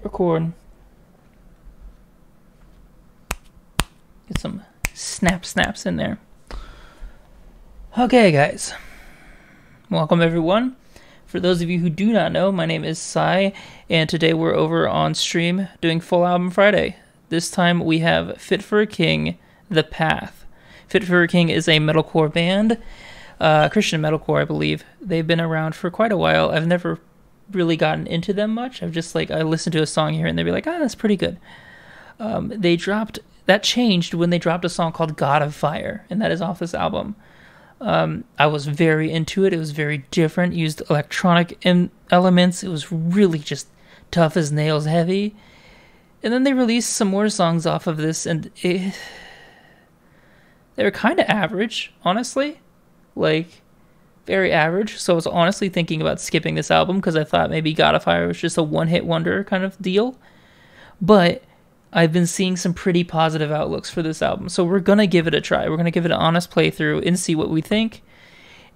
record. Get some snaps in there. Okay, guys. Welcome, everyone. For those of you who do not know, my name is Sai, and today we're over on stream doing Full Album Friday. This time we have Fit for a King, The Path. Fit for a King is a metalcore band, Christian metalcore, I believe. They've been around for quite a while. I've never really gotten into them much. I've just I listened to a song here and they'd be like, that's pretty good. That changed when they dropped a song called God of Fire, and that is off this album. I was very into it. It was very different, used electronic elements. It was really just tough as nails heavy. And then they released some more songs off of this, and they were kind of average, honestly. Very average. So I was honestly thinking about skipping this album because I thought maybe God of Fire was just a one-hit wonder kind of deal. But I've been seeing some pretty positive outlooks for this album, so we're going to give it a try. We're going to give it an honest playthrough and see what we think.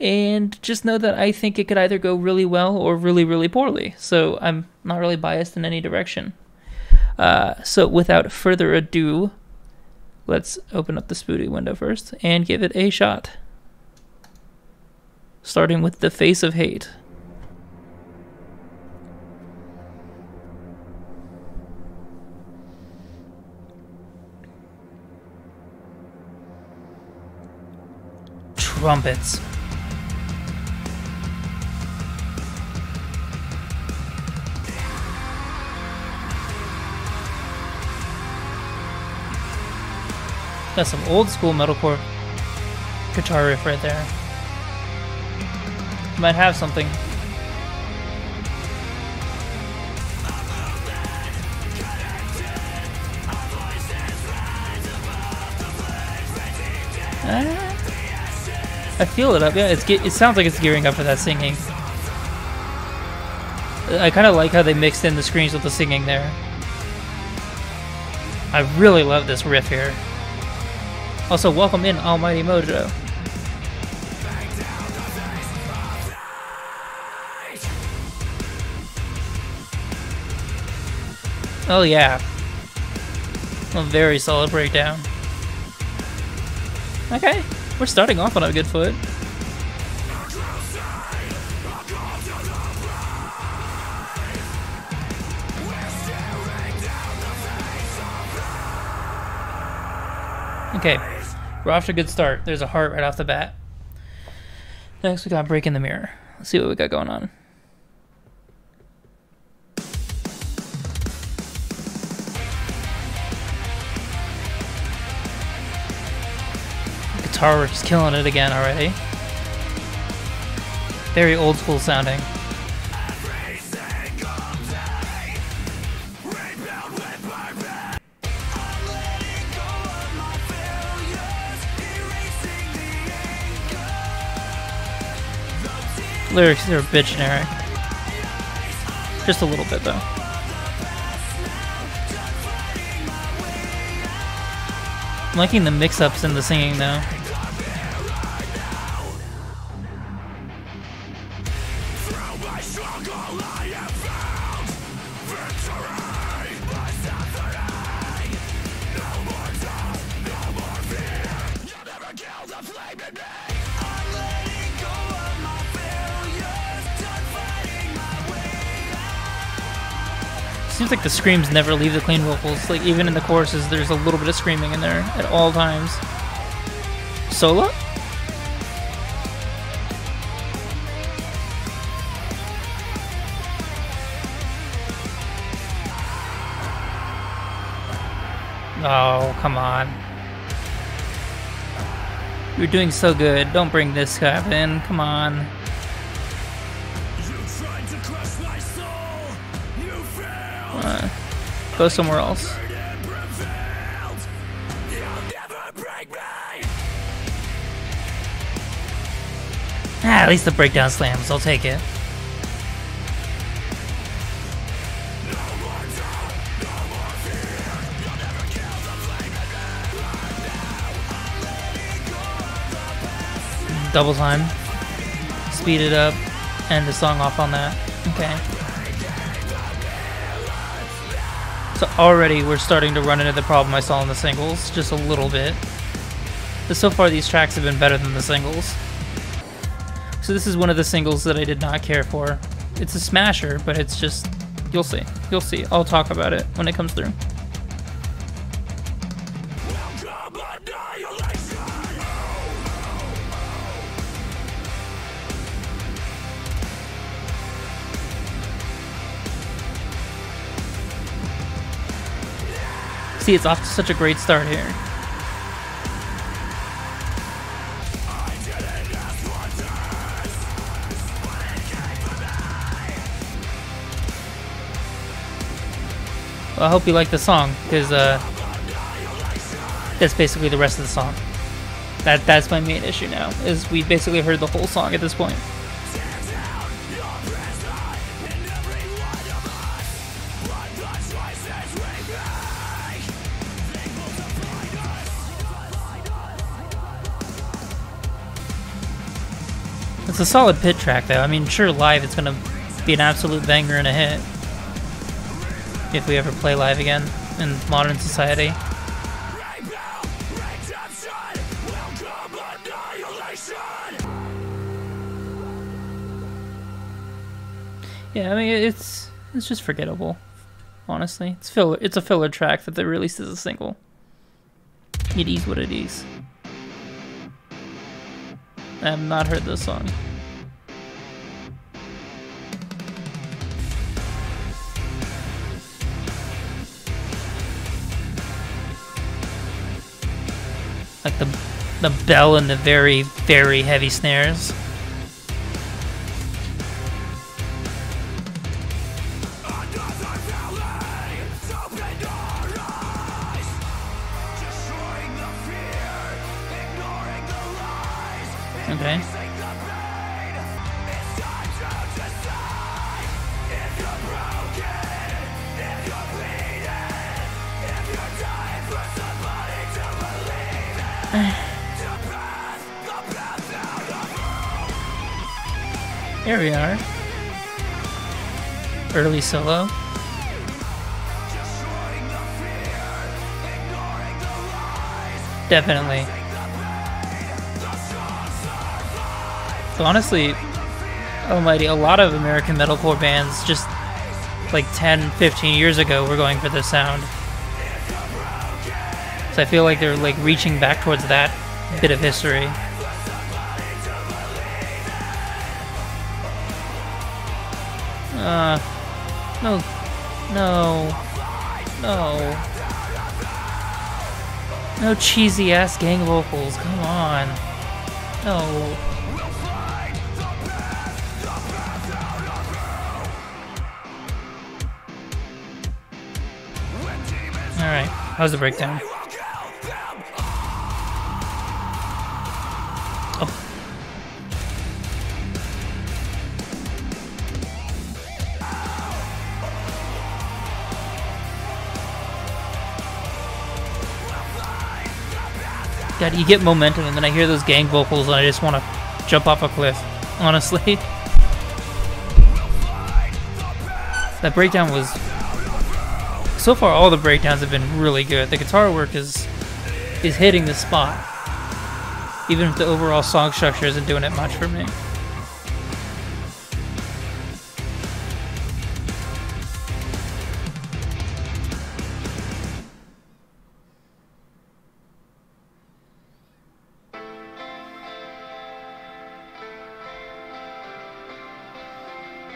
And just know that I think it could either go really well or really, really poorly. So I'm not really biased in any direction. So without further ado, let's open up the Spoody window first and give it a shot. Starting with The Face of Hate. Trumpets. Got some old school metalcore guitar riff right there. Might have something. I feel it up. Yeah, it sounds like it's gearing up for that singing. I kind of like how they mixed in the screams with the singing there. I really love this riff here. Also, welcome in Almighty Mojo. Oh yeah. A very solid breakdown. Okay. We're starting off on a good foot. Okay, we're off to a good start. There's a heart right off the bat. Next we got Break in the Mirror. Let's see what we got going on. Guitar riff is killing it again already. Very old school sounding. Lyrics are a bit generic. Just a little bit though. I'm liking the mix-ups in the singing though. Seems like the screams never leave the clean vocals. Like even in the choruses, there's a little bit of screaming in there at all times. Solo? Oh, come on. You're doing so good. Don't bring this crap in. Come on. Go somewhere else. At least the breakdown slams. I'll take it. Double time. Speed it up. End the song off on that. Okay. So already we're starting to run into the problem I saw in the singles, just a little bit. But so far these tracks have been better than the singles. So this is one of the singles that I did not care for. It's a smasher, but it's just, you'll see. You'll see. I'll talk about it when it comes through. See, it's off to such a great start here. Well, I hope you like the song, because that's basically the rest of the song. That's my main issue now, is we basically heard the whole song at this point. It's a solid pit track, though. I mean, sure, live it's gonna be an absolute banger and a hit. If we ever play live again in modern society. Yeah, I mean, it's just forgettable, honestly. It's a filler track that they released as a single. It is what it is. I have not heard this song. Like the bell and the very, very heavy snares. Okay. Here we are. Early solo. Definitely. So honestly, almighty, a lot of American metalcore bands just like 10, 15 years ago were going for this sound. So I feel like they're like reaching back towards that bit of history. No, no cheesy ass gang vocals, come on. No. Alright, how's the breakdown? Oh. God, you get momentum and then I hear those gang vocals and I just want to jump off a cliff, honestly. That breakdown was... So far, all the breakdowns have been really good. The guitar work is hitting the spot. Even if the overall song structure isn't doing it much for me.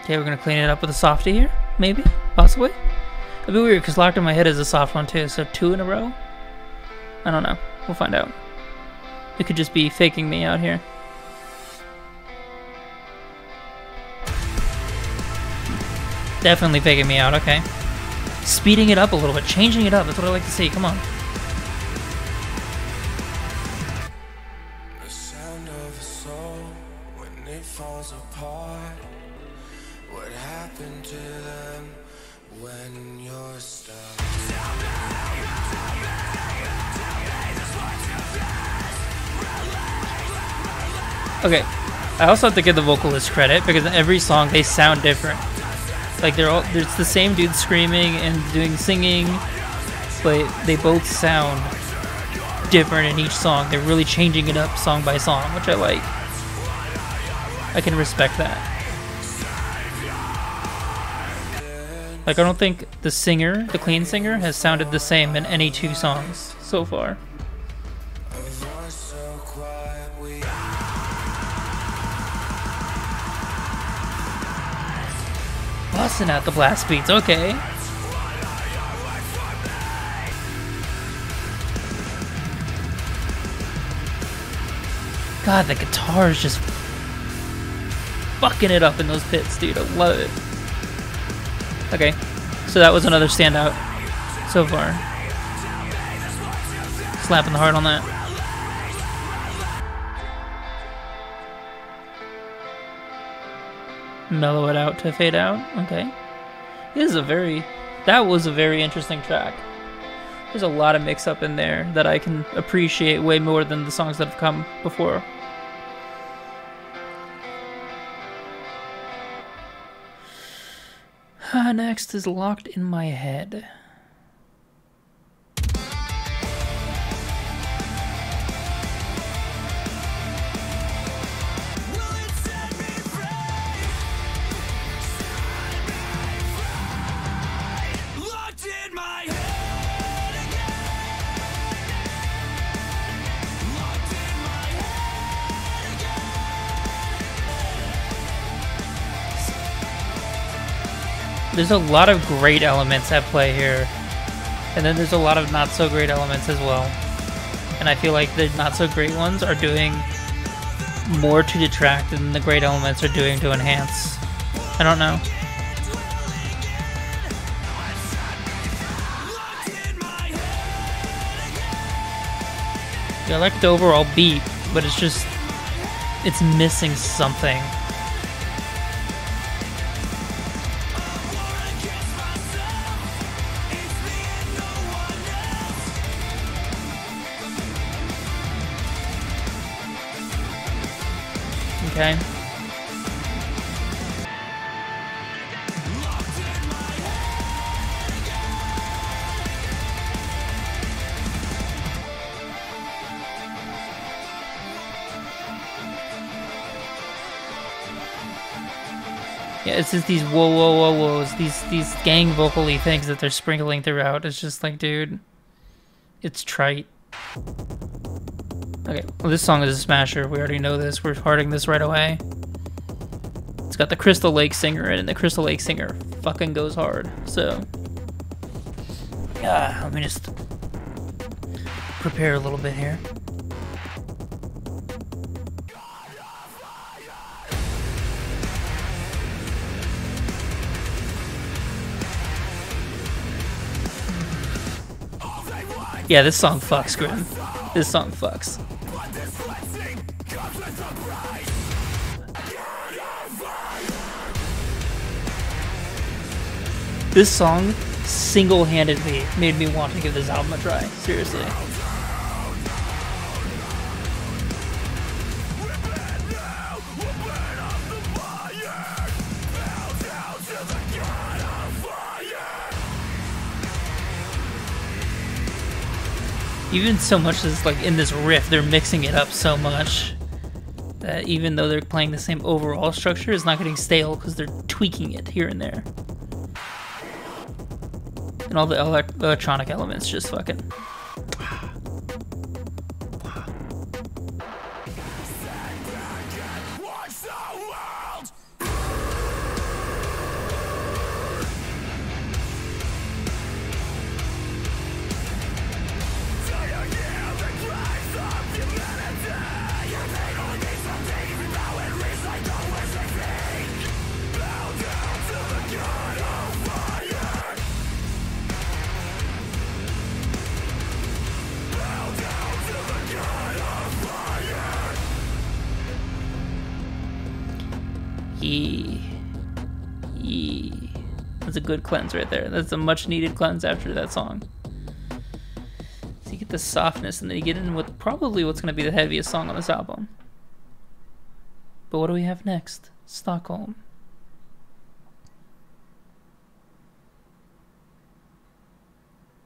Okay, we're gonna clean it up with a softie here, maybe, possibly. It'd be weird because Locked in My Head is a soft one too, so 2 in a row? I don't know. We'll find out. It could just be faking me out here. Definitely faking me out, okay. Speeding it up a little bit, changing it up, that's what I like to see, come on. The sound of a soul when it falls apart. What happened to them when you're stuck? Okay, I also have to give the vocalist credit because in every song they sound different. Like it's the same dude screaming and doing singing, but they both sound different in each song. They're really changing it up song by song, which I like. I can respect that. Like, I don't think the singer, the clean singer, has sounded the same in any two songs so far. Busting out the blast beats, okay. God, the guitar is just fucking it up in those pits, dude. I love it. Okay, so that was another standout so far. Slapping the heart on that. Mellow it out to fade out. Okay. That was a very interesting track. There's a lot of mix up in there that I can appreciate way more than the songs that have come before. Next is Locked in My Head. There's a lot of great elements at play here, and then there's a lot of not so great elements as well. And I feel like the not so great ones are doing more to detract than the great elements are doing to enhance. I don't know. Yeah, I like the overall beat, but it's missing something. Okay. Yeah, it's just these whoa, whoa, whoa, whoas, these gang vocally things that they're sprinkling throughout. It's just like, dude, it's trite. Okay, well, this song is a smasher. We already know this. We're hearting this right away. It's got the Crystal Lake singer in it, and the Crystal Lake singer fucking goes hard. So, let me just prepare a little bit here. Yeah, this song fucks, Grim. This song fucks. This song single-handedly made me want to give this album a try. Seriously. Even so much as like in this riff, they're mixing it up so much that even though they're playing the same overall structure, it's not getting stale because they're tweaking it here and there. And all the electronic elements just fucking... That's a good cleanse right there. That's a much needed cleanse after that song. So you get the softness and then you get in with probably what's going to be the heaviest song on this album. But what do we have next? Stockholm.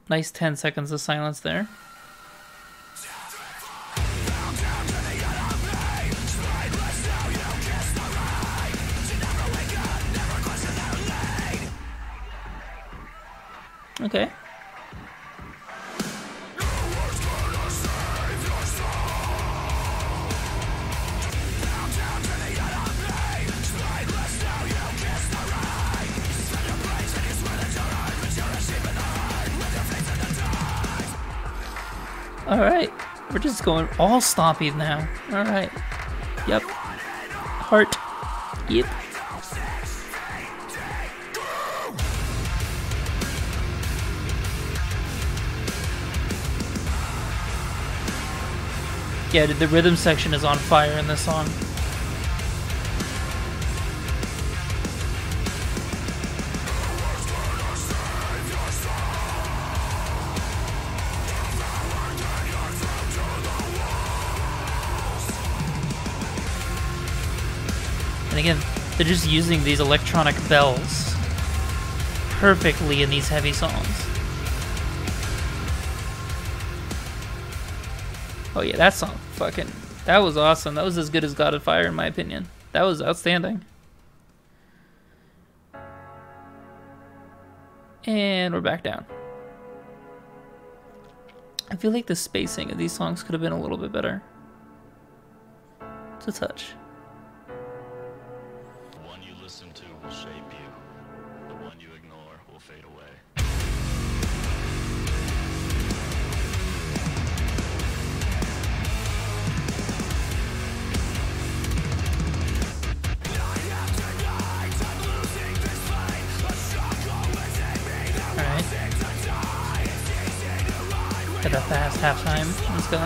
Nice 10 seconds of silence there. Okay. Alright, we're just going all stompy now. Alright. Yep. Heart. Yep. Yeah, the rhythm section is on fire in this song. And again, they're just using these electronic bells perfectly in these heavy songs. Oh yeah, that song, that was awesome. That was as good as God of Fire in my opinion. That was outstanding. And we're back down. I feel like the spacing of these songs could have been a little bit better. It's a touch. The one you listen to will shape you. The one you ignore will fade away. Alright. Got that fast halftime. Let's go.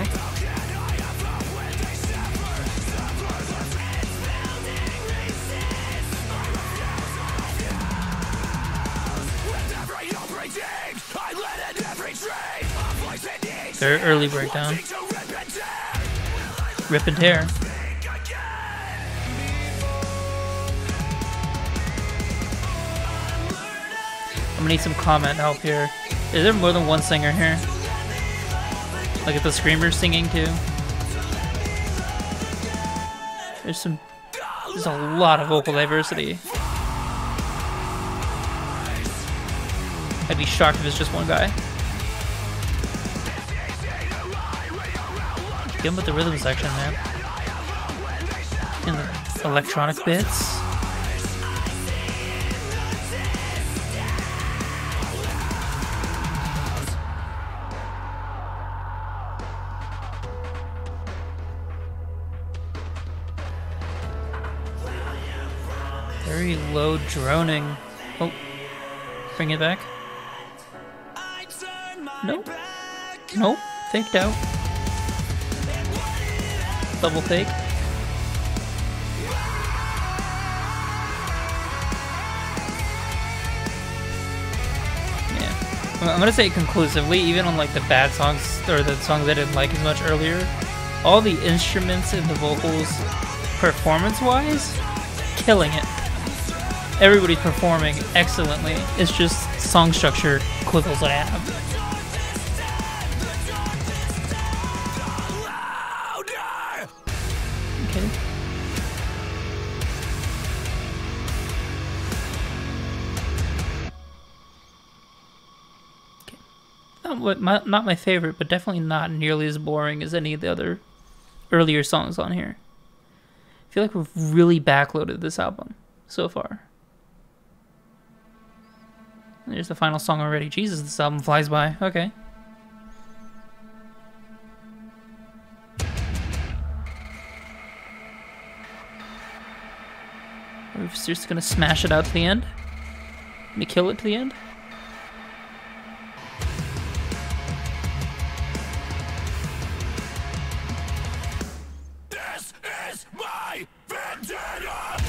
Very early breakdown. Rip and tear. I'm gonna need some comment help here. Is there more than one singer here? Like at the screamers singing too? There's a lot of vocal diversity. I'd be shocked if it's just one guy. Get him with the rhythm section, man. And the electronic bits. Very low droning. Oh, bring it back. Nope. Nope. Faked out. Double fake. Yeah. I'm gonna say conclusively, even on like the bad songs or the songs I didn't like as much earlier, all the instruments and the vocals, performance-wise, killing it. Everybody's performing excellently. It's just song structure quibbles I have. Okay. Not my favorite, but definitely not nearly as boring as any of the other earlier songs on here. I feel like we've really backloaded this album so far. There's the final song already. Jesus, this album flies by. Okay. We're just gonna smash it out to the end? Gonna kill it to the end? This is my vendetta!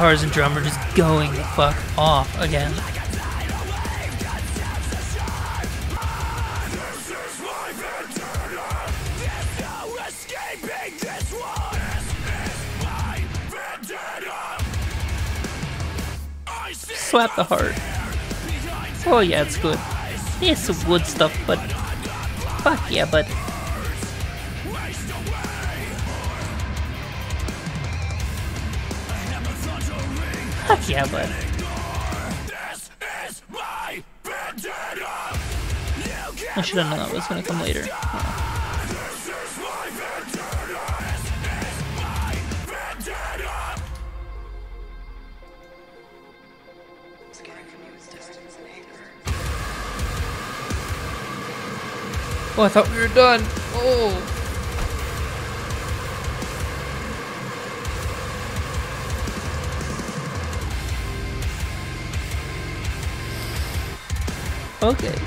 guitars and drum are just going the fuck off again. Slap the heart. Oh yeah, it's good. It's some wood stuff, but fuck yeah, but fuck yeah, bud. I should have known that was gonna come later. Oh, I thought we were done. Oh. Okay.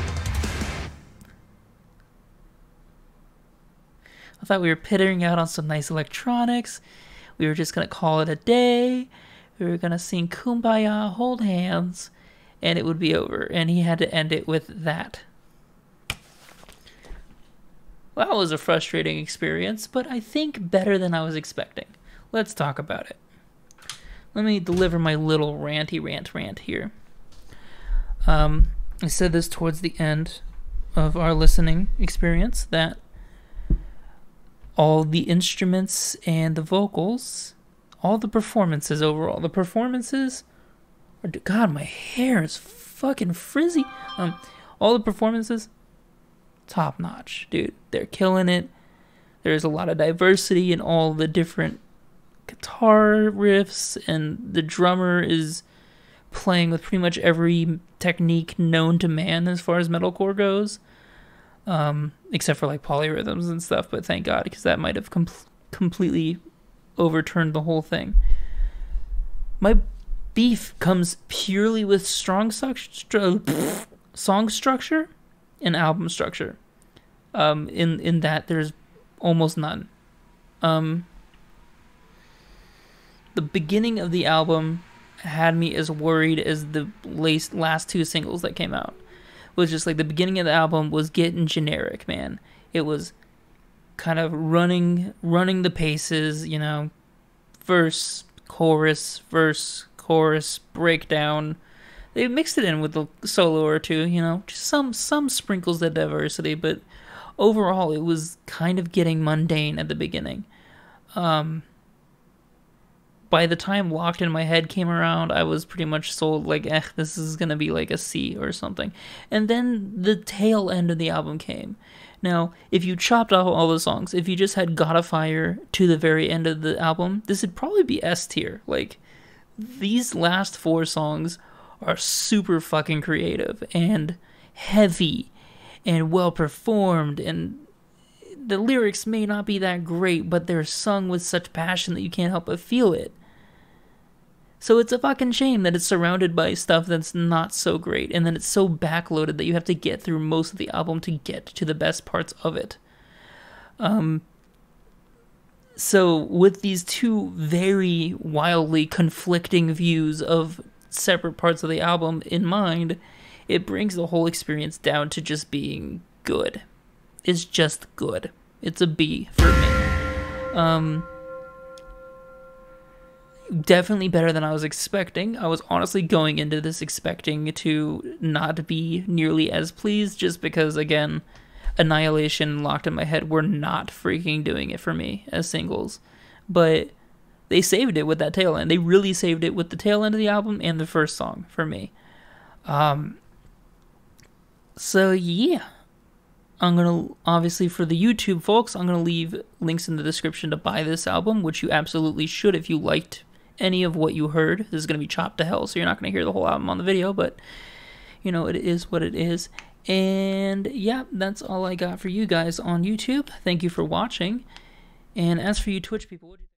I thought we were pittering out on some nice electronics. We were just gonna call it a day. We were gonna sing Kumbaya, hold hands, and it would be over. And he had to end it with that. Well, that was a frustrating experience, but I think better than I was expecting. Let's talk about it. Let me deliver my little ranty rant here. I said this towards the end of our listening experience, that all the instruments and the vocals, all the performances overall, the performances are, God, my hair is fucking frizzy. All the performances, top notch, dude. They're killing it. There's a lot of diversity in all the different guitar riffs, and the drummer is playing with pretty much every technique known to man as far as metalcore goes, except for like polyrhythms and stuff, but thank God, because that might have completely overturned the whole thing. My beef comes purely with song structure and album structure, in that there's almost none. The beginning of the album had me as worried as the last two singles that came out. It was just like the beginning of the album was getting generic, man. It was kind of running the paces, you know, verse, chorus, breakdown. They mixed it in with a solo or two, you know, just some sprinkles of diversity, but overall it was kind of getting mundane at the beginning. By the time Locked in My Head came around, I was pretty much sold, like, this is gonna be like a C or something. And then the tail end of the album came. Now, if you chopped off all the songs, if you just had God of Fire to the very end of the album, this would probably be S tier. Like, these last 4 songs are super fucking creative and heavy and well performed, and the lyrics may not be that great, but they're sung with such passion that you can't help but feel it. So it's a fucking shame that it's surrounded by stuff that's not so great, and then it's so backloaded that you have to get through most of the album to get to the best parts of it. So with these two very wildly conflicting views of separate parts of the album in mind, it brings the whole experience down to just being good. It's just good. It's a B for me. Definitely better than I was expecting. I was honestly going into this expecting to not be nearly as pleased, just because, again, Annihilation, Locked in My Head were not freaking doing it for me as singles. But they saved it with that tail end. They really saved it with the tail end of the album and the first song for me. So yeah. I'm going to, obviously for the YouTube folks, I'm going to leave links in the description to buy this album, which you absolutely should if you liked any of what you heard. This is going to be chopped to hell, so you're not going to hear the whole album on the video, but, you know, it is what it is. And, yeah, that's all I got for you guys on YouTube. Thank you for watching. And as for you Twitch people,